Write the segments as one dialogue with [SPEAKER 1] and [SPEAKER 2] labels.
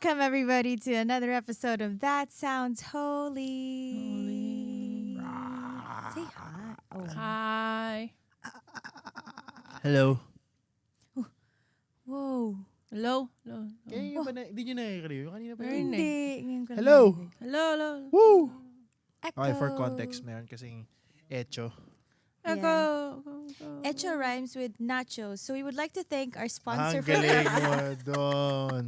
[SPEAKER 1] Welcome, everybody, to another episode of That Sounds Holy. Say hi. Oh.
[SPEAKER 2] Hi.
[SPEAKER 3] Hello.
[SPEAKER 1] Whoa.
[SPEAKER 2] Hello? Hello?
[SPEAKER 3] Kaya nyo ba na, hindi nyo nakikariyo? Yung kanina pa yun.
[SPEAKER 2] Narinig.
[SPEAKER 1] Hindi. Ngayon ko lang
[SPEAKER 3] Hello.
[SPEAKER 1] narinig.
[SPEAKER 2] Hello? Hello?
[SPEAKER 3] Woo!
[SPEAKER 1] Echo.
[SPEAKER 3] Okay, for context, meron kasing echo.
[SPEAKER 2] Echo.
[SPEAKER 1] Echo rhymes with nachos. So we would like to thank our
[SPEAKER 3] Ang
[SPEAKER 1] sponsor for
[SPEAKER 3] galing mo doon.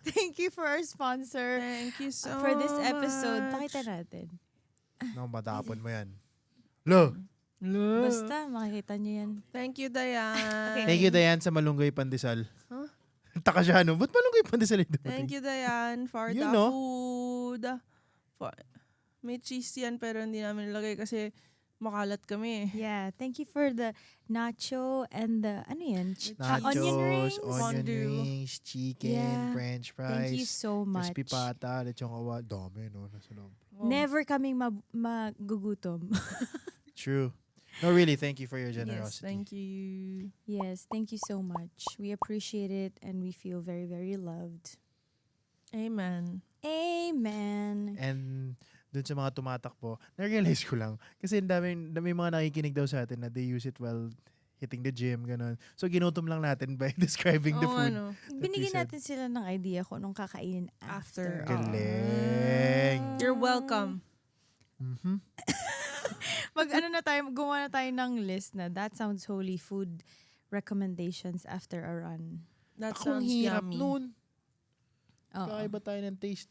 [SPEAKER 1] Thank you for our sponsor
[SPEAKER 2] Thank you so
[SPEAKER 1] for this episode.
[SPEAKER 2] much.
[SPEAKER 1] Pakita natin.
[SPEAKER 3] No, matapon mo yan. Lo!
[SPEAKER 1] Basta, makikita nyo yan.
[SPEAKER 2] Thank you, Diane.
[SPEAKER 3] Thank you, Dayan, sa malunggay pandesal.
[SPEAKER 2] Huh?
[SPEAKER 3] Taka siya, no? Ba't malunggay pandesal yung dumating?
[SPEAKER 2] Thank you, Diane, for
[SPEAKER 3] You
[SPEAKER 2] the
[SPEAKER 3] know.
[SPEAKER 2] food. May cheese yan, pero hindi namin nilagay kasi makalat kami.
[SPEAKER 1] Yeah, thank you for the nacho and the, ano yan?
[SPEAKER 3] Nachos,
[SPEAKER 1] Onion rings?
[SPEAKER 3] onion
[SPEAKER 2] Fondue.
[SPEAKER 3] rings, chicken,
[SPEAKER 1] Yeah.
[SPEAKER 3] french
[SPEAKER 1] Thank you
[SPEAKER 3] fries,
[SPEAKER 1] so much.
[SPEAKER 3] crispy pata, lechong kawa. Dami, no? Nasa loob.
[SPEAKER 2] Wow.
[SPEAKER 1] Never kaming magugutom.
[SPEAKER 3] True. No, really, thank you for your
[SPEAKER 2] Yes,
[SPEAKER 3] generosity.
[SPEAKER 2] thank you.
[SPEAKER 1] Yes, thank you so much. We appreciate it and we feel very, very loved.
[SPEAKER 2] Amen.
[SPEAKER 1] Amen.
[SPEAKER 3] And dun sa mga tumatakbo, na-realize ko lang. Kasi dami mga nakikinig daw sa atin na they use it while hitting the gym, ganun. So, ginutom lang natin by describing the
[SPEAKER 2] Oo,
[SPEAKER 3] food.
[SPEAKER 2] ano.
[SPEAKER 1] Binigyan
[SPEAKER 3] said.
[SPEAKER 1] natin sila ng idea kung anong kakainin after.
[SPEAKER 2] After.
[SPEAKER 3] Galing.
[SPEAKER 2] You're welcome.
[SPEAKER 3] Mhm.
[SPEAKER 1] Gumawa na tayo ng list na That Sounds Holy food recommendations after a run.
[SPEAKER 2] That
[SPEAKER 3] Akong
[SPEAKER 2] sounds
[SPEAKER 3] hirap
[SPEAKER 2] yummy.
[SPEAKER 3] nun.
[SPEAKER 1] Oo.
[SPEAKER 3] Kakaiba tayo ng taste.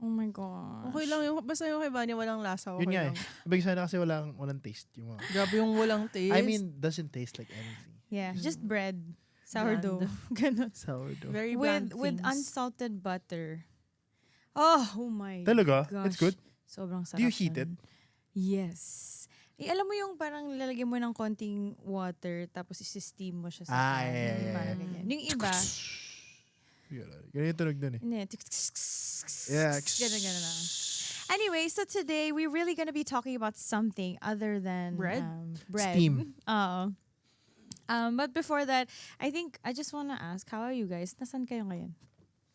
[SPEAKER 1] Oh my gosh.
[SPEAKER 2] Okay lang yung, basta yung kay Vanya walang lasa. Okay
[SPEAKER 3] Yun nga eh.
[SPEAKER 2] lang.
[SPEAKER 3] Ibig sana kasi walang taste. Yung mga,
[SPEAKER 2] Grabe yung walang taste.
[SPEAKER 3] I mean, doesn't taste like anything.
[SPEAKER 1] Yeah, just bread. Sourdough. Ganun.
[SPEAKER 3] Sourdough.
[SPEAKER 2] very bland
[SPEAKER 1] With
[SPEAKER 2] things.
[SPEAKER 1] unsalted butter. Oh my
[SPEAKER 3] Talaga?
[SPEAKER 1] gosh.
[SPEAKER 3] It's good?
[SPEAKER 1] Sobrang sarap.
[SPEAKER 3] Do you heat it?
[SPEAKER 1] nun. Yes. Alam mo yung parang lalagyan mo ng konting water tapos isi-steam mo siya sa pan.
[SPEAKER 3] Yeah,
[SPEAKER 1] Yung
[SPEAKER 3] yeah,
[SPEAKER 1] parang
[SPEAKER 2] yeah.
[SPEAKER 1] ganyan. Yung iba,
[SPEAKER 3] Ganyan yung tunog dun eh.
[SPEAKER 1] hindi.
[SPEAKER 3] Yeah.
[SPEAKER 1] Ganun na. Anyway, so today we're really gonna be talking about something other than
[SPEAKER 2] Bread?
[SPEAKER 1] Bread.
[SPEAKER 3] Steam.
[SPEAKER 1] Oo. But before that, I think I just wanna ask, how are you guys? Nasaan kayo ngayon?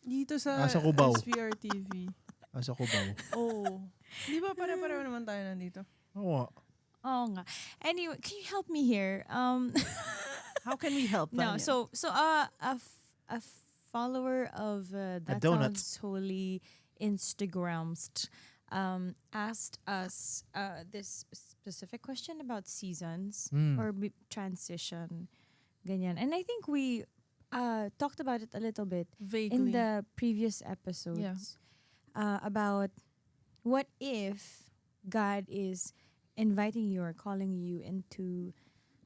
[SPEAKER 2] Dito sa
[SPEAKER 3] Sa Cubao.
[SPEAKER 2] SPR TV.
[SPEAKER 3] Asa ko ba?
[SPEAKER 2] Oh. Di ba pare-pareho naman tayo nandito?
[SPEAKER 3] Oo.
[SPEAKER 1] Oo nga. Anyway, can you help me here?
[SPEAKER 2] How can we help
[SPEAKER 1] No, so a follower of That
[SPEAKER 3] donut.
[SPEAKER 1] Sounds Holy Instagrams asked us this specific question about seasons
[SPEAKER 3] Mm.
[SPEAKER 1] or transition, ganyan. And I think we talked about it a little bit
[SPEAKER 2] vaguely.
[SPEAKER 1] in the previous episodes about what if God is inviting you or calling you into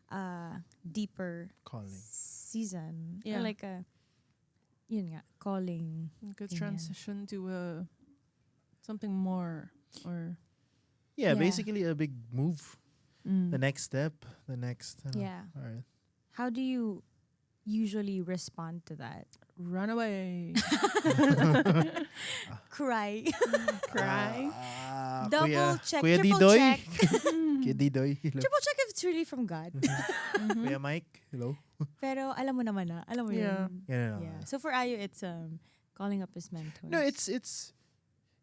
[SPEAKER 1] a deeper
[SPEAKER 3] Calling.
[SPEAKER 1] season.
[SPEAKER 2] Yeah.
[SPEAKER 1] Or like a, yun nga, calling.
[SPEAKER 2] Good
[SPEAKER 1] Ganyan.
[SPEAKER 2] transition to something more or
[SPEAKER 3] Yeah,
[SPEAKER 1] Yeah.
[SPEAKER 3] basically a big move.
[SPEAKER 2] Mm.
[SPEAKER 3] The next step. The next.
[SPEAKER 1] Yeah.
[SPEAKER 3] Alright.
[SPEAKER 1] How do you usually respond to that?
[SPEAKER 2] Run away.
[SPEAKER 1] Cry.
[SPEAKER 2] Cry.
[SPEAKER 1] Double check,
[SPEAKER 3] Kuya
[SPEAKER 1] triple
[SPEAKER 3] Didoy.
[SPEAKER 1] check.
[SPEAKER 3] Kuya Didoy. Hello.
[SPEAKER 1] Triple check if it's really from God.
[SPEAKER 2] Mhm.
[SPEAKER 3] Kuya Mike. Hello.
[SPEAKER 1] Pero alam mo naman na. Alam mo
[SPEAKER 2] Yeah.
[SPEAKER 1] yun.
[SPEAKER 3] Yeah.
[SPEAKER 1] Yeah. So for Ayo, it's calling up his mentors.
[SPEAKER 3] No, it's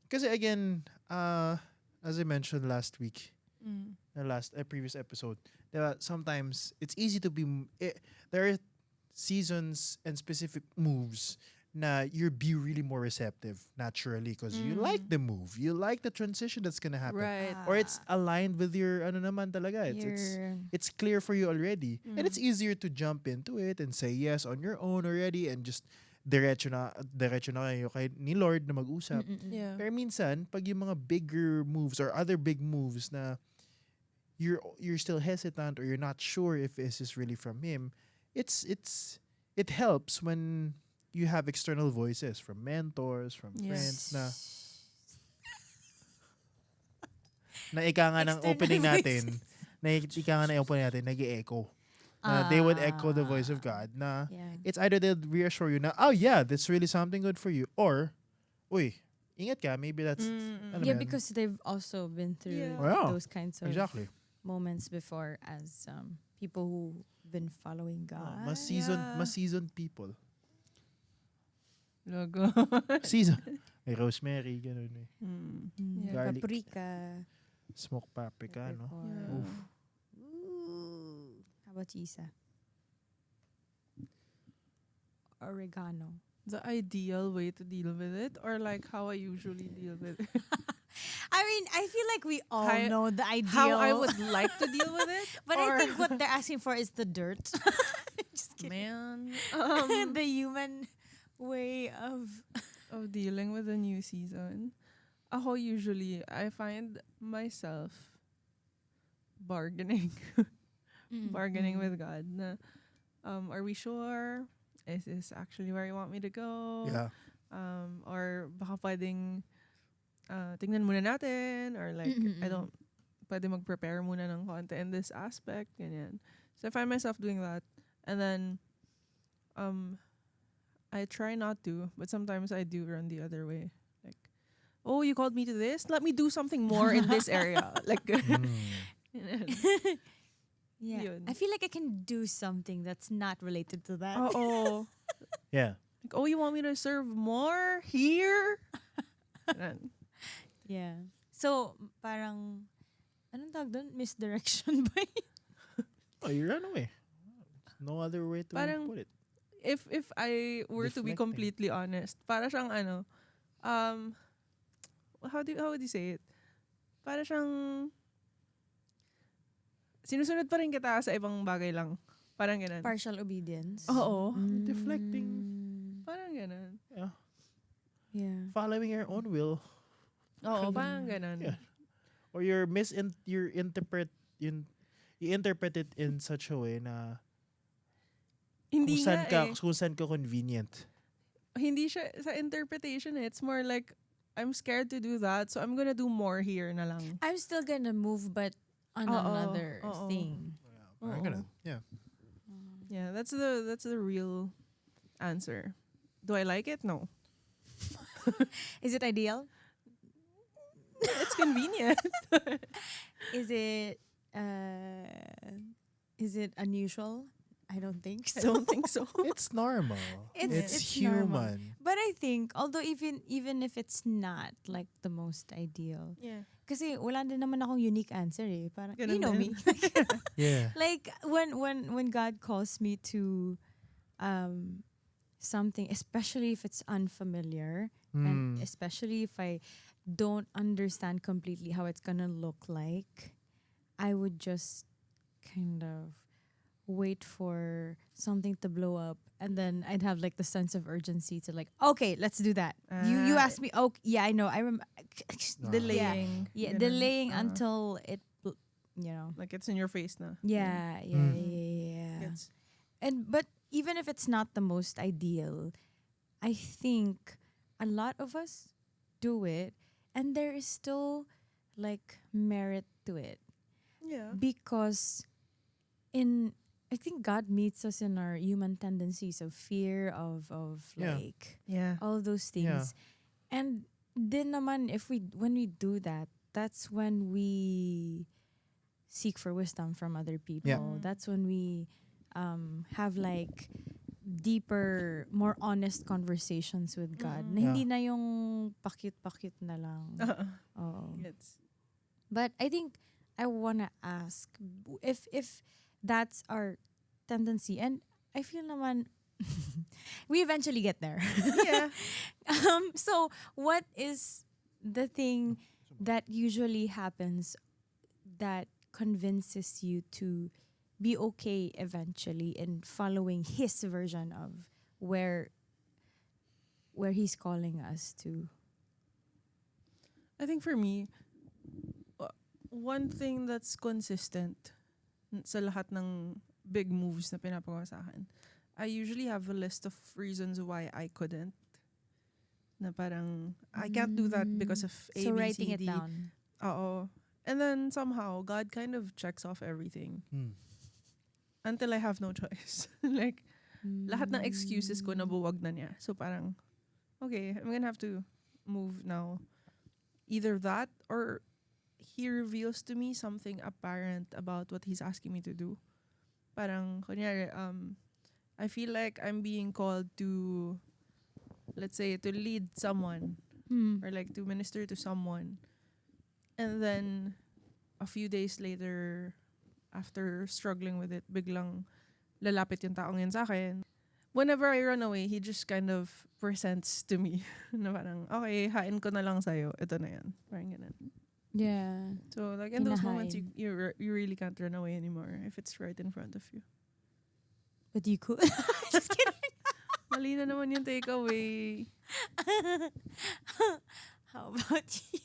[SPEAKER 3] because again, as I mentioned last week,
[SPEAKER 2] Mm.
[SPEAKER 3] the last previous episode, sometimes it's easy to be. There are seasons and specific moves na you be really more receptive naturally because you like the move, you like the transition that's gonna happen,
[SPEAKER 2] Right.
[SPEAKER 3] or it's aligned with your ano naman talaga. It's clear for you already, and it's easier to jump into it and say yes on your own already and just diretso na kayo kay ni Lord na mag-usap.
[SPEAKER 2] Yeah.
[SPEAKER 3] Pero minsan, pag yung mga bigger moves or other big moves na you're still hesitant or you're not sure if this is really from Him, it helps when you have external voices from mentors, from
[SPEAKER 2] Yeah.
[SPEAKER 3] friends na ika nga ng
[SPEAKER 1] External
[SPEAKER 3] opening natin, nag-i-echo. They would echo the voice of God na
[SPEAKER 1] Yeah.
[SPEAKER 3] it's either they'll reassure you na, oh yeah, that's really something good for you, or, uy, ingat ka, maybe that's, alam mo
[SPEAKER 1] Yeah,
[SPEAKER 3] yan.
[SPEAKER 1] because they've also been through
[SPEAKER 2] Yeah.
[SPEAKER 3] Wow.
[SPEAKER 1] those kinds of
[SPEAKER 3] Exactly.
[SPEAKER 1] moments before as people who've been following God.
[SPEAKER 3] Mas seasoned people.
[SPEAKER 2] Logo.
[SPEAKER 3] Season. May rosemary, ganun eh.
[SPEAKER 2] Yeah.
[SPEAKER 3] Garlic.
[SPEAKER 1] Paprika.
[SPEAKER 3] Smoked paprika, no?
[SPEAKER 1] pepper.
[SPEAKER 2] Yeah.
[SPEAKER 3] Oof.
[SPEAKER 1] Ooh. How about Chisa? Oregano.
[SPEAKER 2] The ideal way to deal with it, or like how I usually deal with it.
[SPEAKER 1] I mean, I feel like we all
[SPEAKER 2] How-
[SPEAKER 1] know the ideal.
[SPEAKER 2] How I would like to deal with it.
[SPEAKER 1] But
[SPEAKER 2] or,
[SPEAKER 1] I think what they're asking for is the dirt. Just kidding.
[SPEAKER 2] man,
[SPEAKER 1] The human way of
[SPEAKER 2] of dealing with a new season. Ako usually, I find myself bargaining. Bargaining with God. Na, are we sure? Is this actually where you want me to go?
[SPEAKER 3] Yeah.
[SPEAKER 2] Or baka pwedeng tingnan muna natin, or like I don't pwede mag-prepare muna ng konti in this aspect, ganyan. So I find myself doing that, and then I try not to, but sometimes I do run the other way. Like, oh, you called me to this? Let me do something more in this area. Like, ganyan.
[SPEAKER 1] Yeah.
[SPEAKER 2] Yun.
[SPEAKER 1] I feel like I can do something that's not related to that.
[SPEAKER 2] Oo.
[SPEAKER 3] Yeah.
[SPEAKER 2] Like, oh, you want me to serve more here? Ganun.
[SPEAKER 1] Yeah. So, parang, anong tawag doon? Misdirection ba yun?
[SPEAKER 3] Oh, you run away. No other way to
[SPEAKER 2] Parang-
[SPEAKER 3] put it.
[SPEAKER 2] If I were to be
[SPEAKER 3] Deflecting.
[SPEAKER 2] completely honest, para siyang how would you say it? Para siyang sinusunod pa rin kita sa ibang bagay lang. Parang ganun.
[SPEAKER 1] Partial obedience.
[SPEAKER 2] Oo.
[SPEAKER 3] Deflecting.
[SPEAKER 2] Parang ganun.
[SPEAKER 3] Yeah.
[SPEAKER 1] Yeah.
[SPEAKER 3] Following your own will.
[SPEAKER 2] Oo, parang ganun.
[SPEAKER 3] Yeah. Or you interpret it in such a way na
[SPEAKER 2] Hindi nga
[SPEAKER 3] kung saan ka convenient.
[SPEAKER 2] Hindi siya sa interpretation. It's more like, I'm scared to do that, so I'm gonna do more here na lang.
[SPEAKER 1] I'm still gonna move, but on
[SPEAKER 2] Oo,
[SPEAKER 1] another
[SPEAKER 2] oo.
[SPEAKER 1] thing.
[SPEAKER 3] Parang ganun. Yeah.
[SPEAKER 2] Yeah, that's the real answer. Do I like it? No.
[SPEAKER 1] Is it ideal?
[SPEAKER 2] It's convenient.
[SPEAKER 1] Is it unusual? I don't think
[SPEAKER 2] I
[SPEAKER 1] so.
[SPEAKER 2] don't think so.
[SPEAKER 3] It's normal.
[SPEAKER 1] It's
[SPEAKER 3] human.
[SPEAKER 1] normal. But I think, although even if it's not like the most ideal,
[SPEAKER 2] Yeah.
[SPEAKER 1] kasi wala din naman akong unique answer eh. Parang, you
[SPEAKER 2] Ganun
[SPEAKER 1] know
[SPEAKER 2] din.
[SPEAKER 1] me.
[SPEAKER 3] Yeah.
[SPEAKER 1] Like when God calls me to something, especially if it's unfamiliar, and especially if I don't understand completely how it's gonna look like, I would just kind of wait for something to blow up, and then I'd have like the sense of urgency to like, okay, let's do that. You
[SPEAKER 2] Ah,
[SPEAKER 1] asked me, oh yeah, I know, I remember.
[SPEAKER 2] Delaying.
[SPEAKER 1] Yeah,
[SPEAKER 2] Ganun.
[SPEAKER 1] delaying
[SPEAKER 2] Ah.
[SPEAKER 1] until it, you know.
[SPEAKER 2] Like it's in your face na.
[SPEAKER 1] Yeah.
[SPEAKER 2] Gets.
[SPEAKER 1] And but even if it's not the most ideal, I think a lot of us do it, and there is still like merit to it,
[SPEAKER 2] Yeah.
[SPEAKER 1] because I think God meets us in our human tendencies of fear, of
[SPEAKER 3] Yeah.
[SPEAKER 1] like
[SPEAKER 2] Yeah.
[SPEAKER 1] all those things. And then naman when we do that, that's when we seek for wisdom from other people.
[SPEAKER 2] Yeah.
[SPEAKER 1] That's when we have like deeper, more honest conversations with God. Na hindi na yung pakit-pakit na lang. Oo.
[SPEAKER 2] Gets.
[SPEAKER 1] But I think I wanna ask if that's our tendency, and I feel naman we eventually get there.
[SPEAKER 2] Yeah.
[SPEAKER 1] So what is the thing that usually happens that convinces you to be okay eventually in following his version of where he's calling us to?
[SPEAKER 2] I think for me, one thing that's consistent sa lahat ng big moves na pinapagawa sa akin, I usually have a list of reasons why I couldn't. Na parang, I can't do that because of A,
[SPEAKER 1] So
[SPEAKER 2] B,
[SPEAKER 1] writing
[SPEAKER 2] C,
[SPEAKER 1] it
[SPEAKER 2] D.
[SPEAKER 1] down.
[SPEAKER 2] Oo. And then somehow, God kind of checks off everything. Until I have no choice. Like, lahat ng excuses ko nabuwag na niya. So parang, okay, I'm gonna have to move now. Either that or he reveals to me something apparent about what he's asking me to do. Parang, kunyari, I feel like I'm being called to let's say, to lead someone or like to minister to someone. And then a few days later, after struggling with it, biglang lalapit yung taong yun sa akin. Whenever I run away, he just kind of presents to me na parang, okay, hain ko na lang sa'yo. Ito na yan. Parang ganun.
[SPEAKER 1] Yeah.
[SPEAKER 2] So like in those moments,
[SPEAKER 1] Hinahain.
[SPEAKER 2] you really can't run away anymore if it's right in front of you.
[SPEAKER 1] But you could. Just kidding.
[SPEAKER 2] Mali na naman yung takeaway.
[SPEAKER 1] How about you?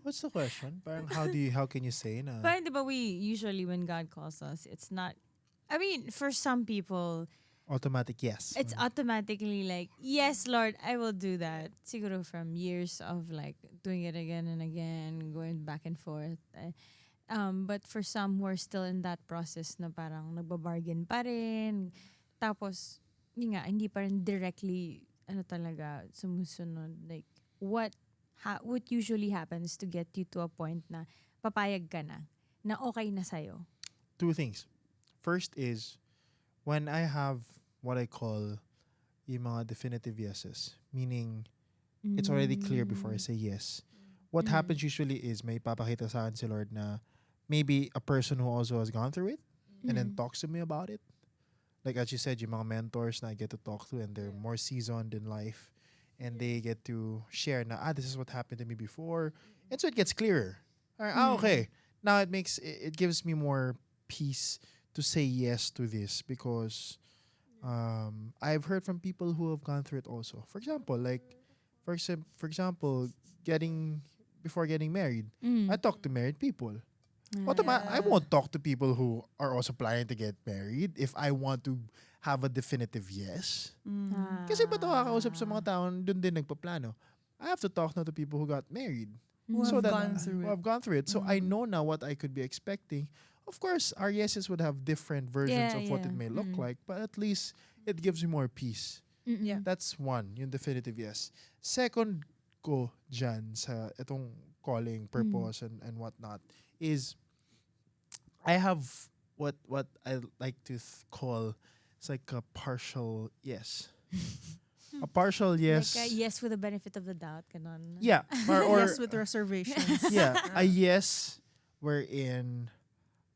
[SPEAKER 3] What's the question? Parang how can you say na?
[SPEAKER 1] But diba we usually when God calls us, it's not. I mean, for some people,
[SPEAKER 3] Automatic yes.
[SPEAKER 1] it's automatically like, yes, Lord, I will do that. Siguro from years of like doing it again and again, going back and forth. But for some who are still in that process na parang nagbabargain pa rin. Tapos, yun nga, hindi pa rin directly, talaga, sumusunod. Like, what usually happens to get you to a point na papayag ka na okay na sa'yo?
[SPEAKER 3] Two things. First is when I have what I call yung mga definitive yeses, meaning it's already clear before I say yes. What happens usually is may papakita sa akin si Lord na maybe a person who also has gone through it and then talks to me about it. Like as you said, yung mga mentors na I get to talk to and they're more seasoned in life and they get to share na, this is what happened to me before. And so it gets clearer. Okay. Now it gives me more peace to say yes to this because I've heard from people who have gone through it also. For example, before getting married, I talk to married people. I won't talk to people who are also planning to get married if I want to have a definitive yes. Kasi ba't ako kakausap sa mga tao dun din nagpaplano? I have to talk now to people who got married.
[SPEAKER 2] Who have gone through it.
[SPEAKER 3] So I know now what I could be expecting. Of course, our yeses would have different versions of what it may look like, but at least it gives you more peace.
[SPEAKER 2] Yeah.
[SPEAKER 3] That's one, yung definitive yes. Second ko dyan sa itong calling, purpose, and whatnot is I have what I like to call it's like a partial yes. A partial yes.
[SPEAKER 1] Like a yes with the benefit of the doubt. Ganon.
[SPEAKER 3] Yeah. Or
[SPEAKER 2] yes with reservations.
[SPEAKER 3] yeah, a yes wherein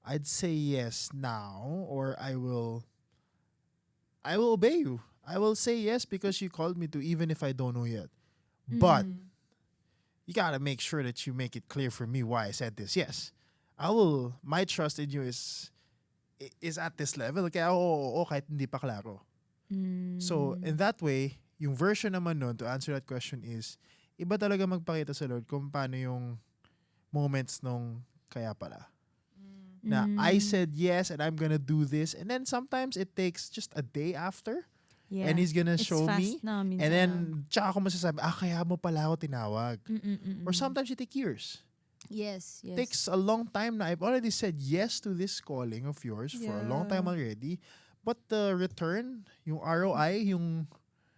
[SPEAKER 3] I'd say yes now or I will obey you. I will say yes because you called me to even if I don't know yet. But you gotta make sure that you make it clear for me why I said this yes. My trust in you is at this level. Kaya kahit hindi pa klaro. So in that way, yung version naman nun to answer that question is iba talaga magpakita sa Lord kung paano yung moments nung kaya pala. Na I said yes and I'm gonna do this and then sometimes it takes just a day after and He's gonna show me and then tsaka ako masasabi, kaya mo pala ako tinawag. Or sometimes it takes years.
[SPEAKER 1] Yes.
[SPEAKER 3] It takes a long time na I've already said yes to this calling of yours for a long time already. But the return, yung ROI, yung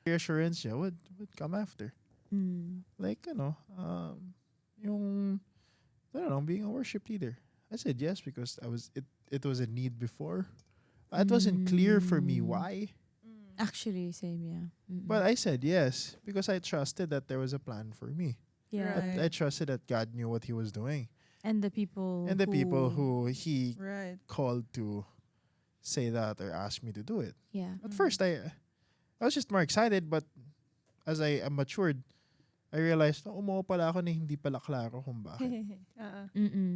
[SPEAKER 3] reassurance niya would come after. Like, yung, I don't know, being a worship leader. I said yes because it was a need before. It wasn't clear for me why.
[SPEAKER 1] Actually, same, yeah.
[SPEAKER 3] But I said yes because I trusted that there was a plan for me.
[SPEAKER 1] Yeah.
[SPEAKER 2] Right.
[SPEAKER 3] I trusted that God knew what He was doing.
[SPEAKER 1] And the people
[SPEAKER 3] who He called to say that or ask me to do it.
[SPEAKER 1] Yeah.
[SPEAKER 3] At first, I was just more excited, but as I matured, I realized na umuo pala ako na hindi pala klaro kung bakit.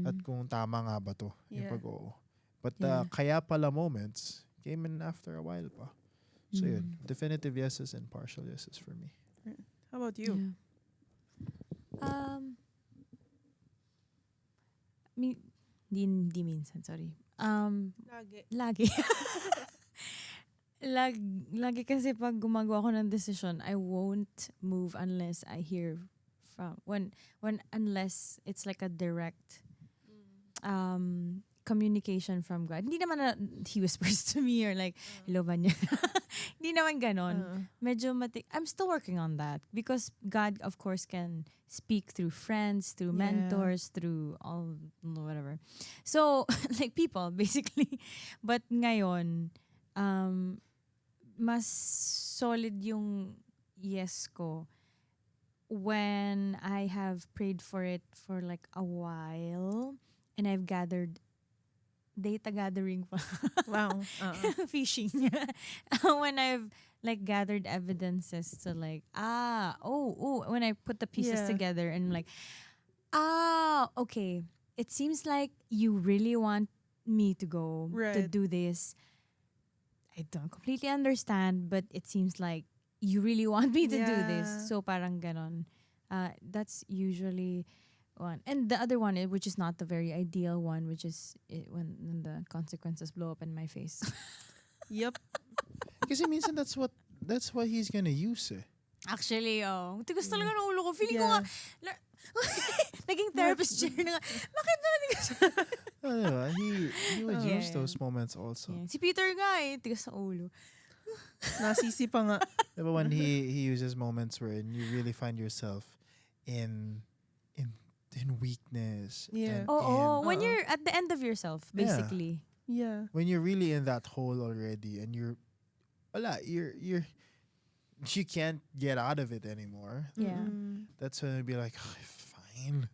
[SPEAKER 3] At kung tama nga ba to yung pag-oo. But kaya pala moments came in after a while pa. So yun, definitive yeses and partial yeses for me.
[SPEAKER 2] How about you?
[SPEAKER 1] Yeah. Di minsan, sorry. Lagi. Lagi kasi pag gumagawa ko ng decision, I won't move unless I hear unless it's like a direct communication from God. Hindi naman na He whispers to me or like, hello ba niya? Hindi naman ganon. Medyo I'm still working on that because God, of course, can speak through friends, through mentors, through all, whatever. So, like people, basically. But ngayon, mas solid yung yes ko when I have prayed for it for like a while and I've gathered data gathering pa.
[SPEAKER 2] Wow.
[SPEAKER 1] Fishing. When I've like gathered evidences to like when I put the pieces
[SPEAKER 2] Yeah.
[SPEAKER 1] together and like okay, it seems like you really want me to go to
[SPEAKER 2] Right.
[SPEAKER 1] do this. I don't completely understand, but it seems like you really want me to do
[SPEAKER 2] Yeah.
[SPEAKER 1] this. So parang ganon. That's usually one. And the other one, which is not the very ideal one, which is when the consequences blow up in my face.
[SPEAKER 2] Yep.
[SPEAKER 3] Kasi minsan that's what he's gonna use eh.
[SPEAKER 1] Actually, tigas talaga ng ulo ko. Feeling ko nga,
[SPEAKER 2] Yeah.
[SPEAKER 1] naging therapist chair na nga. Bakit ba tigas?
[SPEAKER 3] Diba? He would
[SPEAKER 1] Yeah.
[SPEAKER 3] use those moments also.
[SPEAKER 1] Yeah. Si Peter nga tigas sa ulo.
[SPEAKER 2] Nasisi pa nga.
[SPEAKER 3] Diba when he uses moments where you really find yourself in weakness.
[SPEAKER 2] Yeah.
[SPEAKER 1] Oh, when
[SPEAKER 2] Oo.
[SPEAKER 1] you're at the end of yourself,
[SPEAKER 3] Yeah.
[SPEAKER 1] basically.
[SPEAKER 2] Yeah.
[SPEAKER 3] When you're really in that hole already and you're you can't get out of it anymore.
[SPEAKER 1] Yeah.
[SPEAKER 3] That's when it'd be like, oh, fine.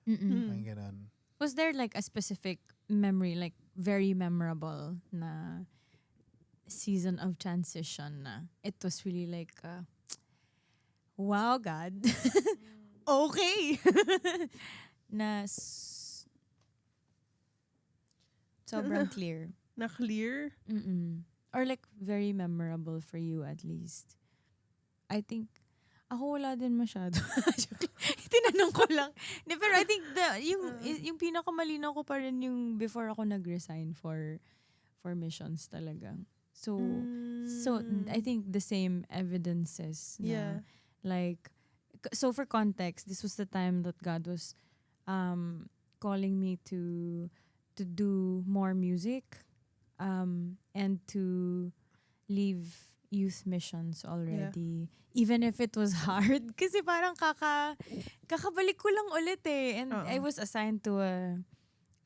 [SPEAKER 1] Mm-mm.
[SPEAKER 3] Ay, ganun.
[SPEAKER 1] Was there like a specific memory, like very memorable na season of transition na it was really like, wow, God. Okay. na sobrang clear.
[SPEAKER 2] Na clear.
[SPEAKER 1] Mm-mm. Or like very memorable for you at least. I think, ako wala din masyado. Tinanong ko lang. Pero I think yung pinakamalinaw ko pa rin yung before ako nag-resign for missions talaga. So I think the same evidences na
[SPEAKER 2] Yeah.
[SPEAKER 1] like, so for context, this was the time that God was calling me to do more music and to leave youth missions already. Even if it was hard. Kasi parang kakabalik ko lang ulit eh. And I was assigned to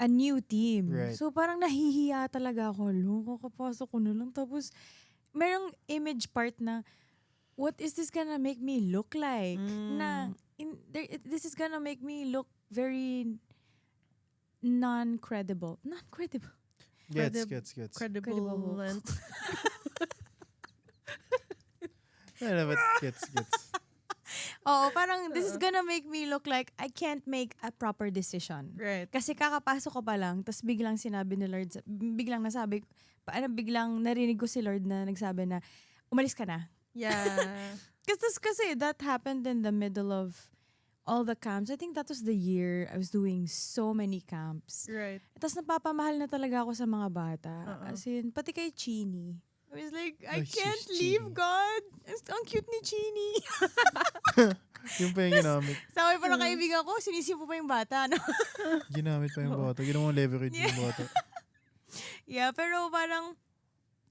[SPEAKER 1] a new team.
[SPEAKER 3] Right.
[SPEAKER 1] So parang nahihiya talaga ako. Kakapasok ko na lang. Tapos merong image part na, what is this gonna make me look like? Na, this is gonna make me look very non-credible. Non-credible.
[SPEAKER 3] Gets.
[SPEAKER 2] Credible. And
[SPEAKER 3] No, but gets.
[SPEAKER 1] Oo, parang this is gonna make me look like I can't make a proper decision.
[SPEAKER 2] right.
[SPEAKER 1] Kasi kakapasok ko pa lang, tapos biglang sinabi ni Lord, biglang narinig ko si Lord na nagsabi na, umalis ka na.
[SPEAKER 2] Yeah.
[SPEAKER 1] Kasi that happened in the middle of all the camps. I think that was the year I was doing so many camps.
[SPEAKER 2] Right.
[SPEAKER 1] Tapos napapamahal na talaga ako sa mga bata.
[SPEAKER 2] Oo.
[SPEAKER 1] As in, pati kay Chini. I was like, I
[SPEAKER 3] Oh, she's
[SPEAKER 1] can't leave,
[SPEAKER 3] Chini.
[SPEAKER 1] God. Ang cute ni Chini.
[SPEAKER 3] Yung pa yung ginamit.
[SPEAKER 1] Sabi pa ng kaibigan ko, sinisipo pa yung bata. No?
[SPEAKER 3] Ginamit pa yung bata. Ginawang leverage yung bata.
[SPEAKER 1] Yeah, pero parang,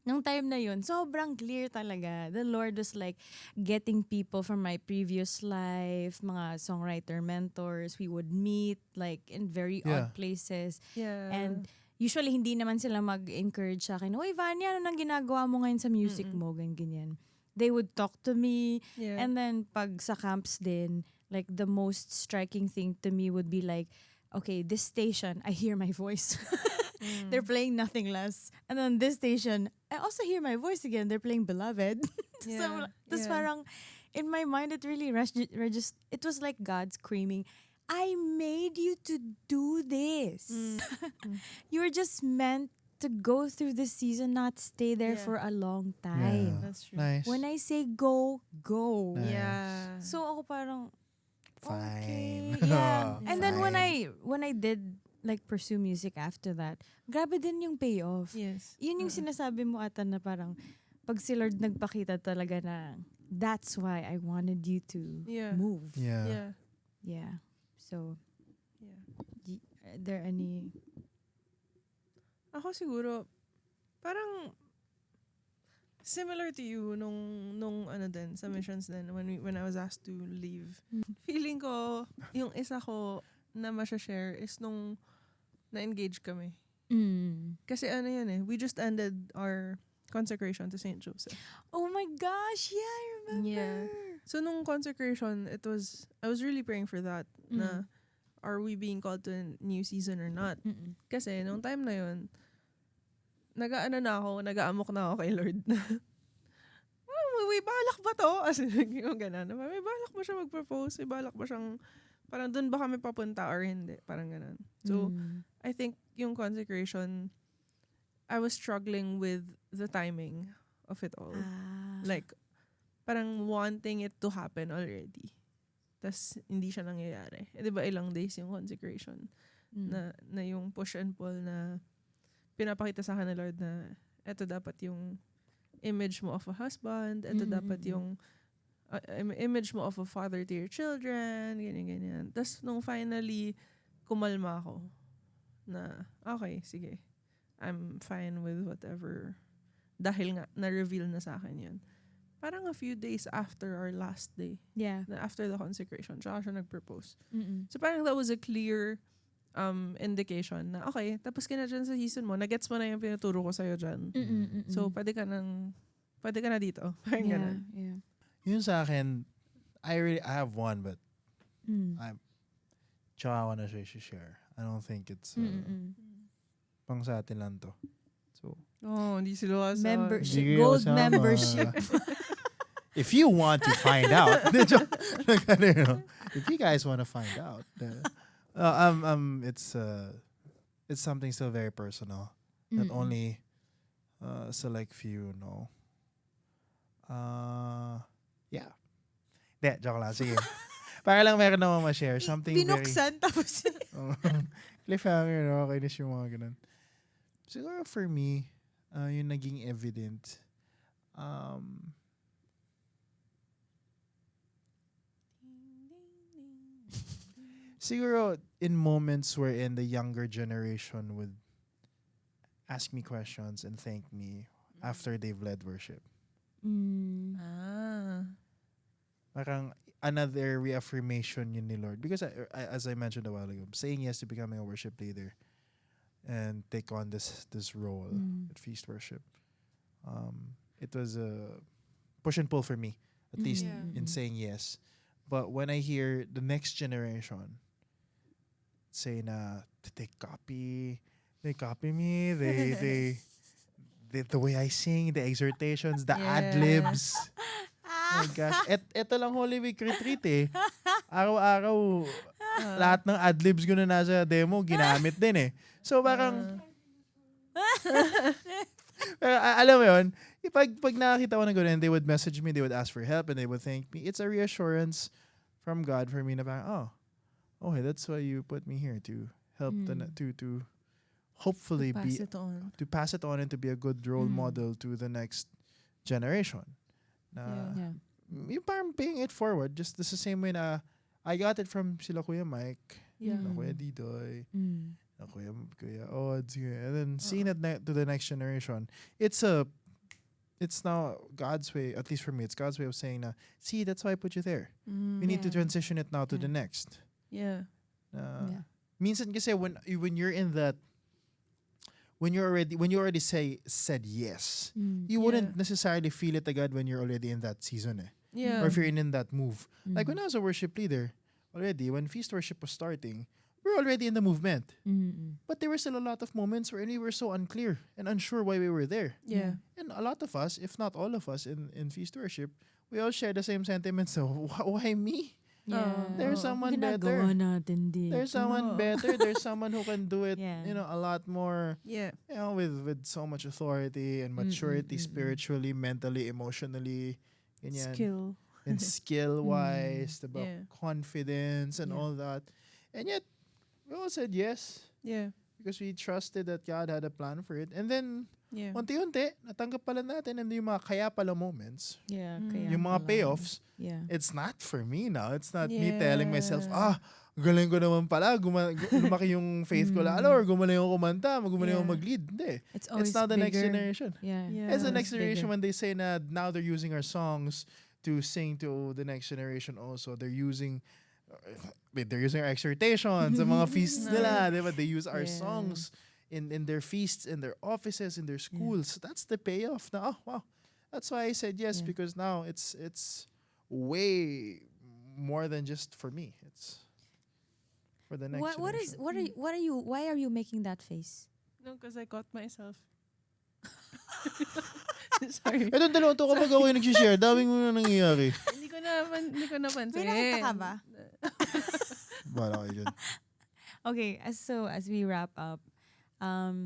[SPEAKER 1] nung time na yun, sobrang clear talaga. The Lord was like getting people from my previous life, mga songwriter mentors. We would meet like in very
[SPEAKER 3] Yeah.
[SPEAKER 1] odd places.
[SPEAKER 2] Yeah.
[SPEAKER 1] And usually, hindi naman sila mag-encourage sa akin, "Uy, Vanya, ano nang ginagawa mo ngayon sa music mo?" Ganyan. They would talk to me.
[SPEAKER 2] yeah.
[SPEAKER 1] And then, pag sa camps din, like, the most striking thing to me would be like, okay, this station, I hear my voice. They're playing Nothing Less. And then this station, I also hear my voice again. They're playing Beloved. So, tas parang, in my mind, it really it was like God screaming, I made you to do this. You were just meant to go through this season, not stay there
[SPEAKER 2] Yeah.
[SPEAKER 1] for a long
[SPEAKER 3] Yeah.
[SPEAKER 1] time.
[SPEAKER 2] That's true.
[SPEAKER 3] Nice.
[SPEAKER 1] When I say go, go.
[SPEAKER 3] Nice.
[SPEAKER 2] Yeah.
[SPEAKER 1] So ako parang,
[SPEAKER 3] Fine.
[SPEAKER 1] okay, yeah. And then when
[SPEAKER 3] Fine.
[SPEAKER 1] I did like pursue music after that, grabe din yung payoff.
[SPEAKER 2] Yes.
[SPEAKER 1] Yun yung sinasabi mo ata na parang, pag si Lord nagpakita talaga na, that's why I wanted you to
[SPEAKER 2] Yeah.
[SPEAKER 1] move.
[SPEAKER 3] Yeah.
[SPEAKER 2] Yeah.
[SPEAKER 1] Yeah. So,
[SPEAKER 2] Yeah.
[SPEAKER 1] are there any...
[SPEAKER 2] Ako siguro, parang similar to you nung ano din, sa missions din, when I was asked to leave. Feeling ko, yung isa ko na masya-share is nung na-engage kami. Kasi ano yun eh, we just ended our consecration to St. Joseph.
[SPEAKER 1] Oh my gosh, yeah, I remember.
[SPEAKER 2] Yeah. So nung consecration, I was really praying for that. Na, are we being called to a new season or not? Kasi nung time na yun, nag-aamok na ako kay Lord. May balak ba to? As in, yung ganun. May balak ba siya mag-propose? May balak ba siyang, parang dun ba kami papunta or hindi? Parang ganun. So, I think yung consecration, I was struggling with the timing of it all. Like, parang wanting it to happen already. Tas hindi siya nangyayari. Di ba ilang days yung consecration? Na yung push and pull na pinapakita sa akin ni Lord na eto dapat yung image mo of a husband, eto dapat yung image mo of a father to your children, ganyan. Tas nung finally, kumalma ako na, okay, sige. I'm fine with whatever. Dahil nga, na-reveal na sa akin yun. Parang a few days after our last day.
[SPEAKER 1] Yeah.
[SPEAKER 2] After the consecration, tsaka siya nag-propose. So parang that was a clear indication na, okay, tapos ka na dyan sa season mo, nagets mo na yung pinuturo ko sa'yo dyan. So pwede ka na dito. Parang ganun.
[SPEAKER 1] Yeah.
[SPEAKER 3] Yun sa akin, I have one, but tsaka I wanna share. I don't think it's pang sa atin lang to. So,
[SPEAKER 2] hindi sila kasama.
[SPEAKER 1] Membership.
[SPEAKER 3] Hindi
[SPEAKER 1] Gold
[SPEAKER 3] kasama.
[SPEAKER 1] membership.
[SPEAKER 3] If you want to find out, if you guys want to find out, it's something still very personal that only select few know. Yeah. De, joke lang. Sige. Para lang meron naman ma-share. Something
[SPEAKER 1] Binuksan tapos.
[SPEAKER 3] cliffhanger, no? Kainis yung mga ganun. Siguro for me, yung naging evident, siguro in moments wherein the younger generation would ask me questions and thank me after they've led worship. Parang another reaffirmation yun ni Lord. Because as I mentioned a while ago, saying yes to becoming a worship leader and take on this role at Feast Worship, it was a push and pull for me, at least in saying yes. But when I hear the next generation say na they copy me, they the way I sing, the exhortations, the ad-libs. Oh my gosh. Ito lang Holy Week retreat eh. Araw-araw, lahat ng ad-libs ko na nasa demo, ginamit din eh. So parang, alam mo yun, pag nakakita ko ng ganun, they would message me, they would ask for help, and they would thank me. It's a reassurance from God for me na parang, okay, that's why you put me here, to help, to hopefully to pass it on and to be a good role model to the next generation. Yung parang paying it forward, just the same way na I got it from sila Kuya Mike, na Kuya Didoy, na Kuya Odds, and then seeing it to the next generation. It's now God's way, at least for me, it's God's way of saying na, see, that's why I put you there. We need to transition it now to the next. Minsan kasi when you're in that, when you already said yes, you wouldn't necessarily feel it agad when you're already in that season or if you're in that move. Like when I was a worship leader already, when Feast Worship was starting, we're already in the movement. But there were still a lot of moments where we were so unclear and unsure why we were there. And a lot of us, if not all of us in Feast Worship, we all share the same sentiments. So why me? There's someone better. There's someone better. There's someone who can do it, a lot more, with so much authority and maturity spiritually, mentally, emotionally. Ganyan.
[SPEAKER 2] Skill.
[SPEAKER 3] And skill-wise, about confidence and all that. And yet, we all said yes. Because we trusted that God had a plan for it. And then, unti-unti, natanggap pala natin, and yung mga kaya pala moments, yung mga payoffs, it's not for me now. It's not me telling myself, galing ko naman pala, lumaki yung faith ko lalo, or gumaling ako kumanta, gumaling ako mag-lead. Hindi. It's not the next generation. It's the next generation when they say na now they're using our songs to sing to the next generation also. They're using our exhortations, the mga feasts nila, diba? They use our songs in their feasts, in their offices, in their schools. That's the payoff. Now, wow. That's why I said yes, because now it's way more than just for me. It's for the next generation.
[SPEAKER 1] Why are you making that face?
[SPEAKER 2] No, because I caught myself. Sorry.
[SPEAKER 3] Itong dalawa to kapag ako yung nag-share, daming mo na nangyayari.
[SPEAKER 2] Hindi ko napansin.
[SPEAKER 1] May nakita ka ba?
[SPEAKER 3] Bala kayo dyan.
[SPEAKER 1] Okay, so as we wrap up, wow,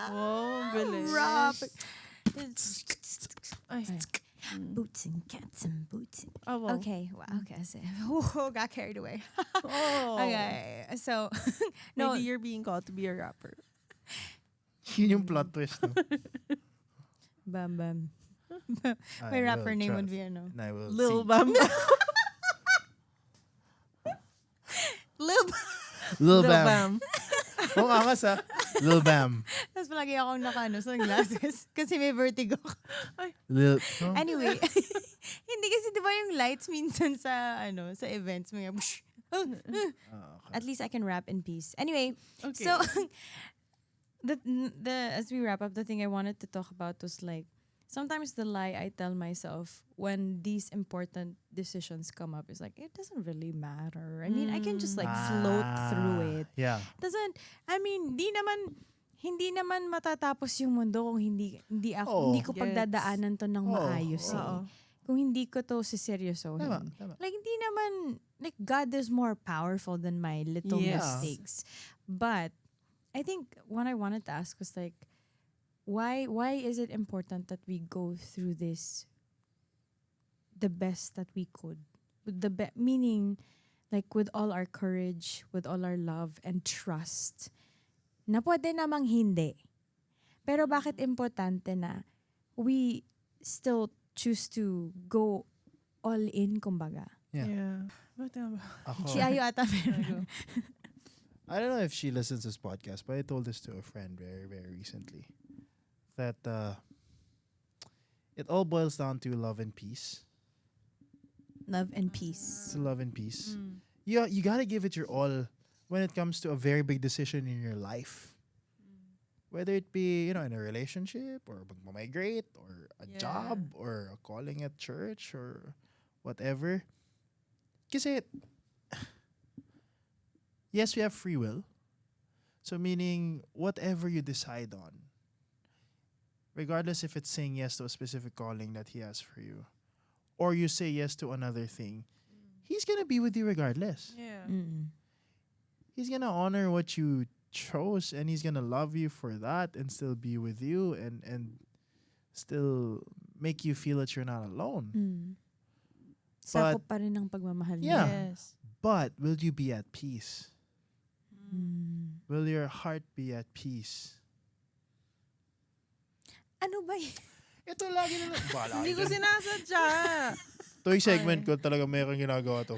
[SPEAKER 2] Oh, bilis.
[SPEAKER 1] wrap.
[SPEAKER 2] Ay.
[SPEAKER 1] Boots and cats and boots.
[SPEAKER 2] Oh, wow.
[SPEAKER 1] Okay, wow, okay. So, got carried away.
[SPEAKER 2] Oh.
[SPEAKER 1] Okay, so no,
[SPEAKER 2] Maybe you're being called to be a rapper.
[SPEAKER 3] Yun yung plot twist, no?
[SPEAKER 1] Bam Bam.
[SPEAKER 3] I
[SPEAKER 1] My rapper
[SPEAKER 3] will
[SPEAKER 1] name would
[SPEAKER 3] trust,
[SPEAKER 1] be ano.
[SPEAKER 3] and I will
[SPEAKER 2] Lil
[SPEAKER 3] see.
[SPEAKER 2] Bam.
[SPEAKER 1] Lil
[SPEAKER 3] Lil Bam. Kung angas ha. Lil Bam.
[SPEAKER 1] Tapos palagi akong sunglasses kasi may vertigo.
[SPEAKER 3] Lil.
[SPEAKER 1] Anyway, hindi kasi 'di ba yung lights minsan sa sa events may
[SPEAKER 3] Okay.
[SPEAKER 1] at least I can rap in peace. Anyway,
[SPEAKER 2] Okay.
[SPEAKER 1] so the as we wrap up, the thing I wanted to talk about was like sometimes the lie I tell myself when these important decisions come up is like it doesn't really matter. I mean, I can just like float through it.
[SPEAKER 3] Yeah.
[SPEAKER 1] Doesn't I mean, hindi naman matatapos yung mundo kung hindi
[SPEAKER 3] Oo.
[SPEAKER 1] ko pagdadaanan to ng maayos eh.
[SPEAKER 2] Oo.
[SPEAKER 1] Kung hindi ko to seryosohin.
[SPEAKER 3] Tama.
[SPEAKER 1] Like hindi naman like God is more powerful than my little
[SPEAKER 2] Yes.
[SPEAKER 1] mistakes. But I think what I wanted to ask was like why is it important that we go through this the best that we could? With meaning like with all our courage, with all our love and trust. Na pwede namang hindi. Pero bakit importante na we still choose to go all in, kumbaga?
[SPEAKER 3] Yeah.
[SPEAKER 2] Bakit nga ba?
[SPEAKER 3] Ako,
[SPEAKER 1] Si Ayo ata meron.
[SPEAKER 3] I don't know if she listens to this podcast, but I told this to a friend very, very recently. That it all boils down to love and peace.
[SPEAKER 1] Love and peace.
[SPEAKER 3] It's love and peace.
[SPEAKER 2] Mm.
[SPEAKER 3] You gotta give it your all when it comes to a very big decision in your life. Whether it be, in a relationship or magmamigrate or a
[SPEAKER 2] Yeah.
[SPEAKER 3] job or a calling at church or whatever. Kasi, yes, we have free will. So meaning, whatever you decide on, regardless if it's saying yes to a specific calling that he has for you, or you say yes to another thing, he's gonna be with you regardless.
[SPEAKER 2] Yeah.
[SPEAKER 1] Mm-mm.
[SPEAKER 3] He's gonna honor what you chose, and he's gonna love you for that, and still be with you, and still make you feel that you're not alone.
[SPEAKER 1] Mm.
[SPEAKER 3] But-
[SPEAKER 1] Sakop pa rin ng pagmamahal
[SPEAKER 3] Yeah.
[SPEAKER 1] niya.
[SPEAKER 2] Yes.
[SPEAKER 3] But will you be at peace?
[SPEAKER 1] Mm.
[SPEAKER 3] Will your heart be at peace?
[SPEAKER 1] Ano ba yun?
[SPEAKER 3] Ito lagi na lang.
[SPEAKER 2] Hindi ko sinasadya.
[SPEAKER 3] Ito yung segment ko talaga mayroong ginagawa to.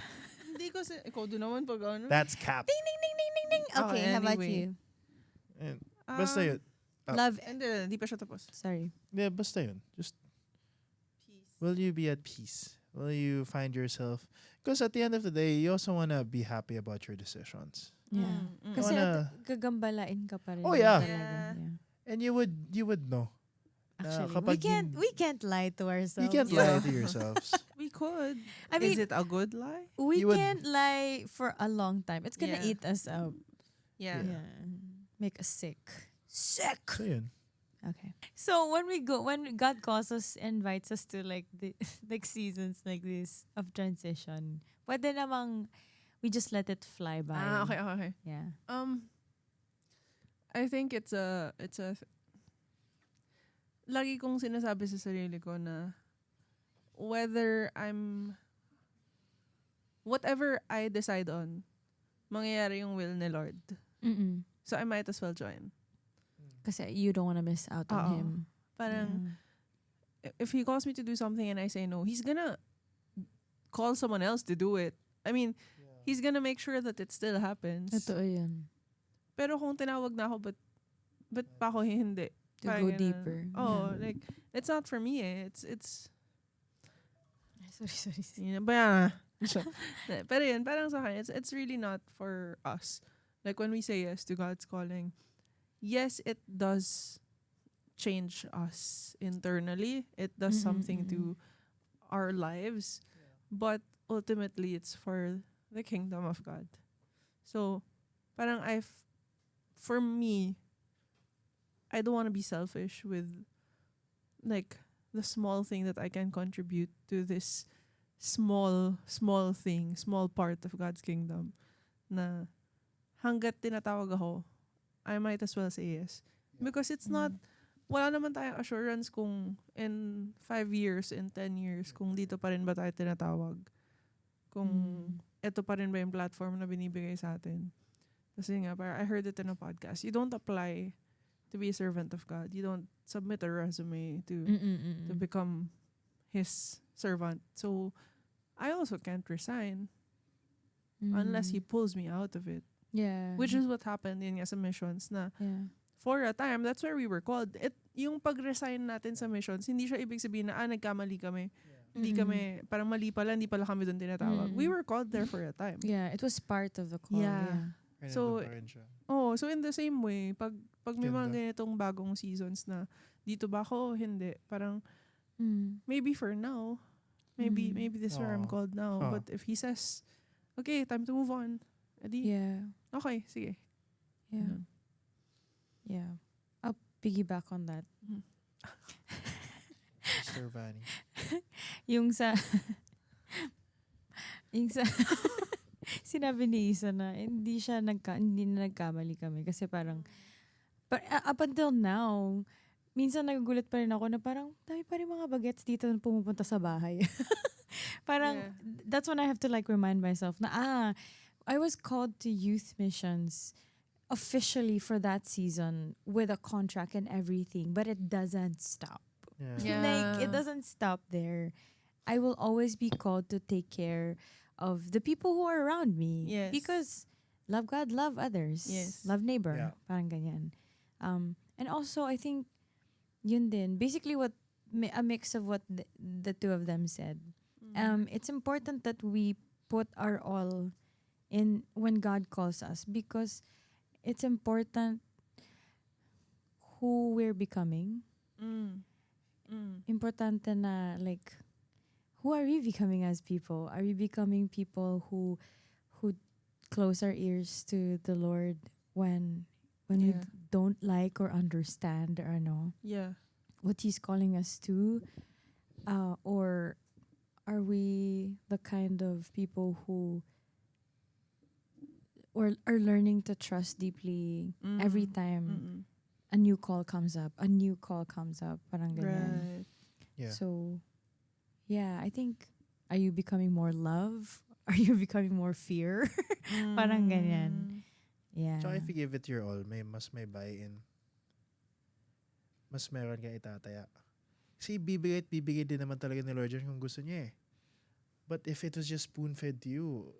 [SPEAKER 2] Hindi ko ikaw doon naman pag ano.
[SPEAKER 3] That's cap.
[SPEAKER 1] Ding, ding, ding, ding, ding, ding. Okay,
[SPEAKER 2] Okay,
[SPEAKER 1] how about
[SPEAKER 2] anyway.
[SPEAKER 1] you?
[SPEAKER 3] And basta yun.
[SPEAKER 1] Love.
[SPEAKER 2] Hindi pa siya tapos.
[SPEAKER 1] Sorry.
[SPEAKER 3] Yeah, basta yun. Just, will you be at peace? Will you find yourself? Because at the end of the day, you also want to be happy about your decisions.
[SPEAKER 1] Yeah.
[SPEAKER 2] Mm.
[SPEAKER 1] Kasi
[SPEAKER 3] Wanna-
[SPEAKER 1] gagambalain ka pa rin.
[SPEAKER 3] Oh, yeah.
[SPEAKER 1] Talaga. Yeah.
[SPEAKER 3] And you would know.
[SPEAKER 1] Actually,
[SPEAKER 3] kapag
[SPEAKER 1] we can't lie to ourselves.
[SPEAKER 3] You can't lie to yourselves.
[SPEAKER 2] We could.
[SPEAKER 1] I mean,
[SPEAKER 2] Is it a good lie?
[SPEAKER 1] we
[SPEAKER 3] you would-
[SPEAKER 1] can't lie for a long time. It's gonna
[SPEAKER 2] Yeah.
[SPEAKER 1] eat us up.
[SPEAKER 2] Yeah.
[SPEAKER 1] Yeah. Make us sick. Sick.
[SPEAKER 3] So yun.
[SPEAKER 1] Okay. So when God calls us, invites us to like the like seasons like this of transition, pwede namang we just let it fly by.
[SPEAKER 2] Okay.
[SPEAKER 1] Yeah.
[SPEAKER 2] I think it's a lagi kong sinasabi sa sarili ko na whatever I decide on, mangyayari yung will ni Lord.
[SPEAKER 1] Mm-mm.
[SPEAKER 2] So I might as well join.
[SPEAKER 1] Kasi you don't want to miss out on
[SPEAKER 2] Oo.
[SPEAKER 1] him.
[SPEAKER 2] Parang, if he calls me to do something and I say no, he's gonna call someone else to do it. I mean, he's gonna make sure that it still happens.
[SPEAKER 1] Totoo yun.
[SPEAKER 2] Pero kung tinawag na ako, ba't pa ako hindi?
[SPEAKER 1] To
[SPEAKER 2] Parang
[SPEAKER 1] go
[SPEAKER 2] ganun.
[SPEAKER 1] deeper.
[SPEAKER 2] Oh,
[SPEAKER 1] Yeah.
[SPEAKER 2] like, it's not for me eh. It's
[SPEAKER 1] Sorry.
[SPEAKER 2] yun, ba pero yun, parang sa akin, it's really not for us. Like when we say yes to God's calling, yes, it does change us internally. It does something to our lives. but ultimately it's for the kingdom of God. So, parang for me, I don't want to be selfish with like the small thing that I can contribute to this small thing, small part of God's kingdom. Na hanggat tinatawag ako, I might as well say yes. Because it's not, wala naman tayong assurance kung in 5 years, in 10 years, kung dito pa rin ba tayo tinatawag. Kung ito pa rin ba yung platform na binibigay sa atin. Kasi nga, I heard it in a podcast. You don't apply to be a servant of God. You don't submit a resume to become His servant. So, I also can't resign unless He pulls me out of it.
[SPEAKER 1] Yeah.
[SPEAKER 2] Which is what happened in sa missions na for a time, that's where we were called. Yung pag-resign natin sa missions, hindi siya ibig sabihin na nagkamali kami. Hindi kami, parang mali pala, hindi pala kami doon tinatawag. We were called there for a time.
[SPEAKER 1] Yeah, it was part of the call. Yeah.
[SPEAKER 2] So, so in the same way, pag may mga ganitong bagong seasons na dito ba ako, hindi. Parang, maybe for now, maybe this is where I'm called now. But if He says, okay, time to move on, edi, okay, sige.
[SPEAKER 1] Yeah. Yeah. I'll piggyback on that.
[SPEAKER 3] Mr. Vanny.
[SPEAKER 1] yung sa sinabi ni Isa na hindi na nagkamali kami kasi parang up until now minsan nagugulat pa rin ako na parang dami pa rin mga bagets dito na pumupunta sa bahay. Parang that's when I have to like remind myself na I was called to youth missions officially for that season with a contract and everything, but it doesn't stop. Like, it doesn't stop there. I will always be called to take care of the people who are around me.
[SPEAKER 2] Yes.
[SPEAKER 1] Because love God, love others.
[SPEAKER 2] Yes.
[SPEAKER 1] Love neighbor.
[SPEAKER 3] Yeah.
[SPEAKER 1] Parang ganyan. And also, I think, yun din. Basically, a mix of what the two of them said. It's important that we put our all in when God calls us because it's important who we're becoming. Importante na like who are we becoming as people? Are we becoming people who close our ears to the Lord when we don't like or understand or what He's calling us to? Or are we the kind of people who are learning to trust deeply every time a new call comes up, parang ganyan.
[SPEAKER 2] Right.
[SPEAKER 3] Yeah.
[SPEAKER 1] So, yeah, I think, are you becoming more love? Are you becoming more fear? Parang ganyan. Yeah.
[SPEAKER 3] Tsaka if you give it your all, mas may buy-in. Mas meron kang itataya. Kasi bibigay din naman talaga ni Lord John kung gusto niya eh. But if it was just spoon-fed to you,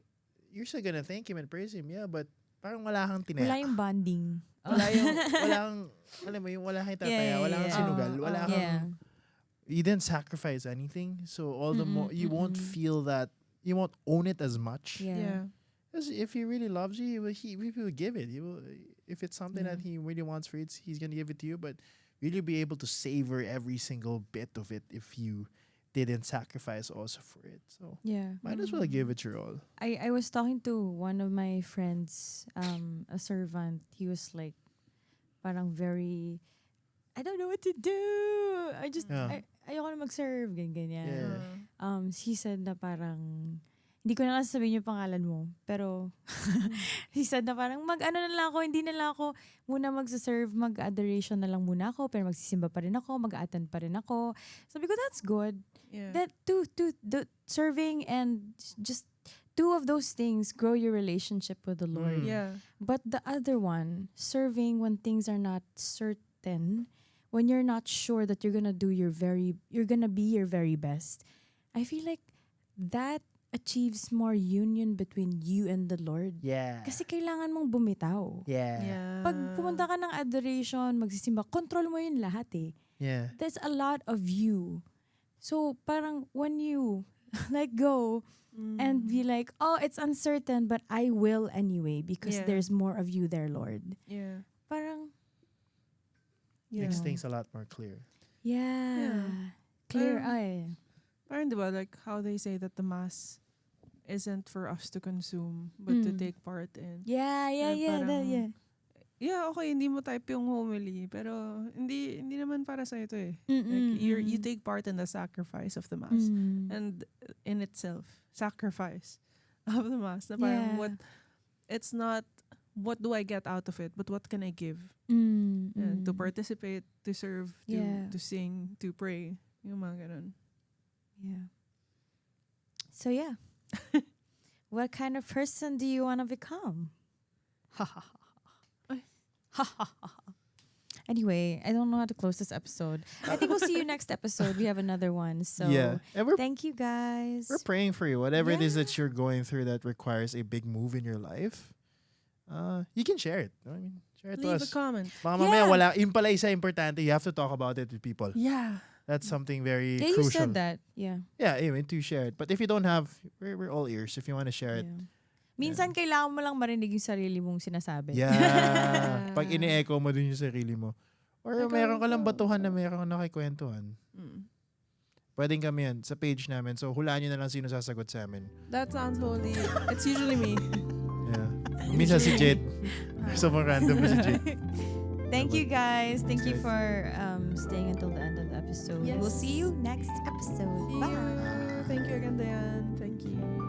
[SPEAKER 3] you're still gonna thank Him and praise Him, yeah, but parang wala kang tinaya.
[SPEAKER 1] Wala yung bonding.
[SPEAKER 3] Wala kang, alam mo yung wala kang itataya, wala kang sinugal, wala kang, you didn't sacrifice anything, so all the more, you won't feel that, you won't own it as much.
[SPEAKER 1] Yeah.
[SPEAKER 3] Because if He really loves you, he will give it. He will, if it's something that He really wants for you, He's gonna give it to you, but really be able to savor every single bit of it if you didn't sacrifice also for it. So might as well give it your all.
[SPEAKER 1] I was talking to one of my friends, a servant. He was like, parang very, I don't know what to do. Ayoko na mag-serve, ganyan. He said na parang, hindi ko na lang sasabihin yung pangalan mo. Pero, he said na parang mag-ano na lang ako, hindi na lang ako muna magsaserve, mag-adoration na lang muna ako, pero magsisimba pa rin ako, mag-attend pa rin ako. Sabi ko, that's good.
[SPEAKER 2] Yeah.
[SPEAKER 1] That the serving and just two of those things grow your relationship with the Lord.
[SPEAKER 2] Yeah.
[SPEAKER 1] But the other one, serving when things are not certain, when you're not sure that you're gonna be your very best, I feel like that achieves more union between you and the Lord.
[SPEAKER 3] Yeah.
[SPEAKER 1] Kasi kailangan mong bumitaw.
[SPEAKER 3] Yeah.
[SPEAKER 1] Pag pumunta ka ng adoration, magsisimba, control mo yun lahat eh.
[SPEAKER 3] Yeah.
[SPEAKER 1] There's a lot of you. So parang when you let go and be like, oh, it's uncertain, but I will anyway because there's more of you there, Lord.
[SPEAKER 2] Yeah.
[SPEAKER 1] Parang,
[SPEAKER 3] Makes things a lot more clear.
[SPEAKER 1] yeah. Clear eye.
[SPEAKER 2] parang diba, like how they say that the mass isn't for us to consume, but to take part in.
[SPEAKER 1] Yeah,
[SPEAKER 2] Parang, yeah, okay, hindi mo type yung homily, pero hindi naman para sa ito eh. Like you take part in the sacrifice of the mass. And in itself, sacrifice of the mass. Na parang it's not what do I get out of it, but what can I give? And to participate, to serve, to sing, to pray. Yung mga ganun.
[SPEAKER 1] Yeah. So yeah. What kind of person do you want to become? Ha ha ha. Ha ha ha. Anyway, I don't know how to close this episode. I think we'll see you next episode. We have another one. So
[SPEAKER 3] And
[SPEAKER 1] thank you guys.
[SPEAKER 3] we're praying for you. Whatever it is that you're going through that requires a big move in your life, you can share it. I mean, share it to
[SPEAKER 2] Leave
[SPEAKER 3] us.
[SPEAKER 2] a comment.
[SPEAKER 3] Baka mamaya wala, yun pala isa importante, you have to talk about it with people.
[SPEAKER 2] Yeah.
[SPEAKER 3] That's something very
[SPEAKER 1] Yeah,
[SPEAKER 3] crucial.
[SPEAKER 1] you said that. Yeah.
[SPEAKER 3] Yeah, anyway, to share it. But if you don't have, we're all ears if you want to share it.
[SPEAKER 1] Yeah. Minsan kailangan mo lang marinig yung sarili mong sinasabi.
[SPEAKER 3] Yeah. Pag ini-echo mo dun yung sarili mo. Or meron ka lang batuhan na meron ka nakikwentuhan. Pwedeng kami yan sa page namin. So, hulaan nyo na lang sino sasagot sa amin.
[SPEAKER 2] That sounds holy. It's usually me.
[SPEAKER 3] Yeah. Minsan si Jade. Sobrang random mo si Jade.
[SPEAKER 1] Thank you guys. Thank you for staying until the end of the episode.
[SPEAKER 2] Yes.
[SPEAKER 1] We'll see you next episode.
[SPEAKER 2] See
[SPEAKER 1] Bye.
[SPEAKER 2] you. Thank you again, Diane. Thank you.